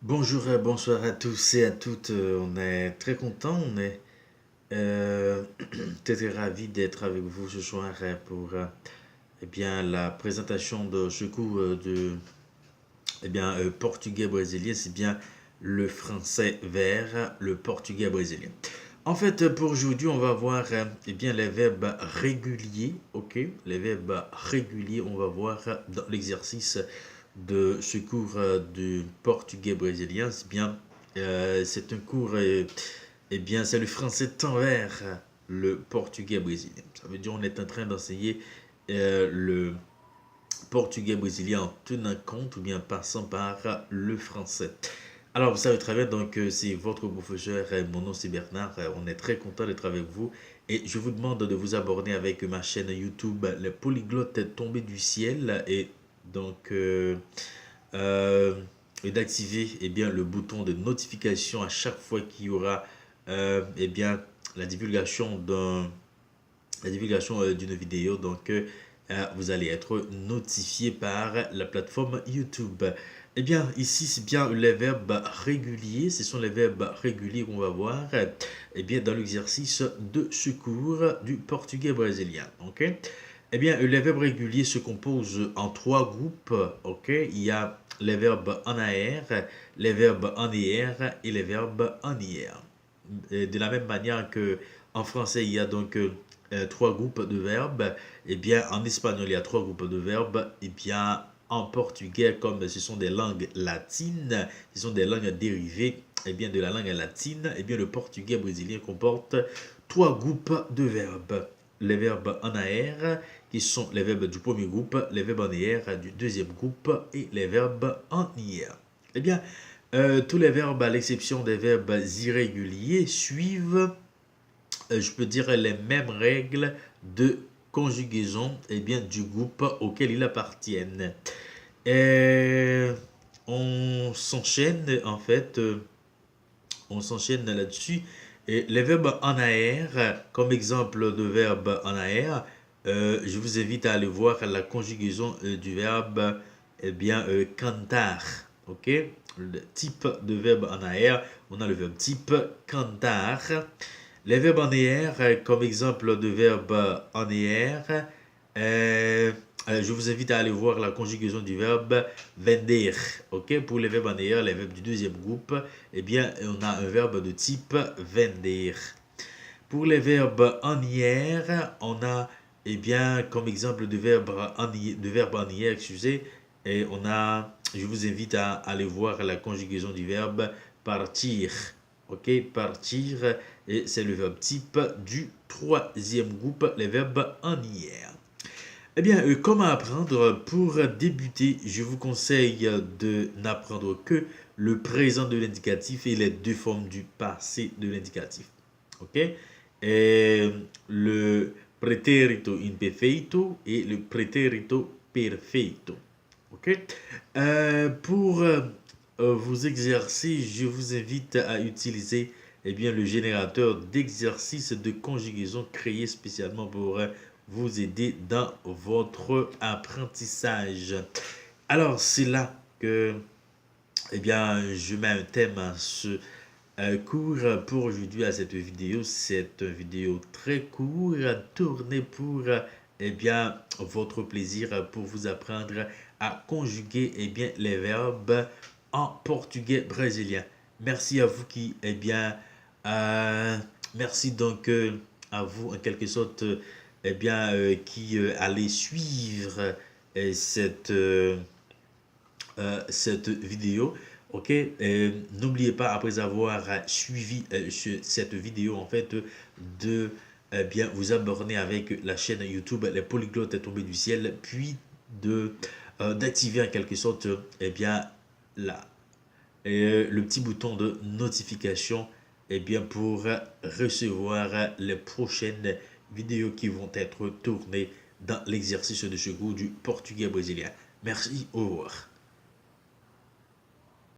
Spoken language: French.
Bonjour, bonsoir à tous et à toutes. On est très content, on est euh, très ravis d'être avec vous ce soir pour la présentation de ce cours de portugais-brésilien, c'est bien le français vers le portugais brésilien. En fait, pour aujourd'hui, on va voir les verbes réguliers, ok? Les verbes réguliers, on va voir dans l'exercice de ce cours du portugais brésilien. C'est un cours, c'est le français temps vers le portugais brésilien. Ça veut dire on est en train d'enseigner le portugais brésilien en tenant compte ou bien passant par le français. Alors, vous savez très bien, donc c'est votre professeur, mon nom c'est Bernard, on est très content d'être avec vous et je vous demande de vous abonner avec ma chaîne YouTube, les polyglottes tombés du ciel donc euh, euh, et d'activer le bouton de notification à chaque fois qu'il y aura la divulgation d'une vidéo. Vous allez être notifié par la plateforme YouTube. Ici, c'est bien les verbes réguliers. Ce sont les verbes réguliers qu'on va voir dans l'exercice de ce cours du portugais brésilien. Ok? Les verbes réguliers se composent en trois groupes. Ok? Il y a les verbes en AR, les verbes en IR et les verbes en IR. De la même manière que en français, il y a trois groupes de verbes. En espagnol, il y a trois groupes de verbes. En portugais, comme ce sont des langues latines, ce sont des langues dérivées de la langue latine, le portugais brésilien comporte trois groupes de verbes. Les verbes en AR, qui sont les verbes du premier groupe, les verbes en IR du deuxième groupe et les verbes en IR. Tous les verbes, à l'exception des verbes irréguliers, suivent, je peux dire, les mêmes règles de conjugaison du groupe auquel ils appartiennent. Et on s'enchaîne en fait, on s'enchaîne là-dessus. Et les verbes en AR, comme exemple de verbe en AR, je vous invite à aller voir la conjugaison du verbe cantar. Ok? Le type de verbe en AR, on a le verbe type cantar. Les verbes en ER, comme exemple de verbe en ER, je vous invite à aller voir la conjugaison du verbe vender. Ok, pour les verbes en ER, les verbes du deuxième groupe, on a un verbe de type vender. Pour les verbes en IR, on a, comme exemple de verbe en IR, excusez, je vous invite à aller voir la conjugaison du verbe partir. Ok, partir, et c'est le verbe type du troisième groupe, les verbes en IR. Comment apprendre? Pour débuter, je vous conseille de n'apprendre que le présent de l'indicatif et les deux formes du passé de l'indicatif. Ok? Le pretérito imperfeito et le pretérito perfeito. Ok? Pour vous exercer, je vous invite à utiliser le générateur d'exercices de conjugaison créé spécialement pour vous aider dans votre apprentissage. Alors, c'est là que je mets un thème à ce cours pour aujourd'hui à cette vidéo. C'est une vidéo très courte, tournée pour votre plaisir, pour vous apprendre à conjuguer les verbes en portugais brésilien. Merci à vous merci à vous en quelque sorte qui allez suivre cette vidéo. Ok, n'oubliez pas après avoir suivi cette vidéo en fait de vous abonner avec la chaîne YouTube Les Polyglottes tombés du ciel, puis d'activer en quelque sorte la, le petit bouton de notification pour recevoir les prochaines vidéos qui vont être tournées dans l'exercice de ce cours du portugais brésilien. Merci, au revoir.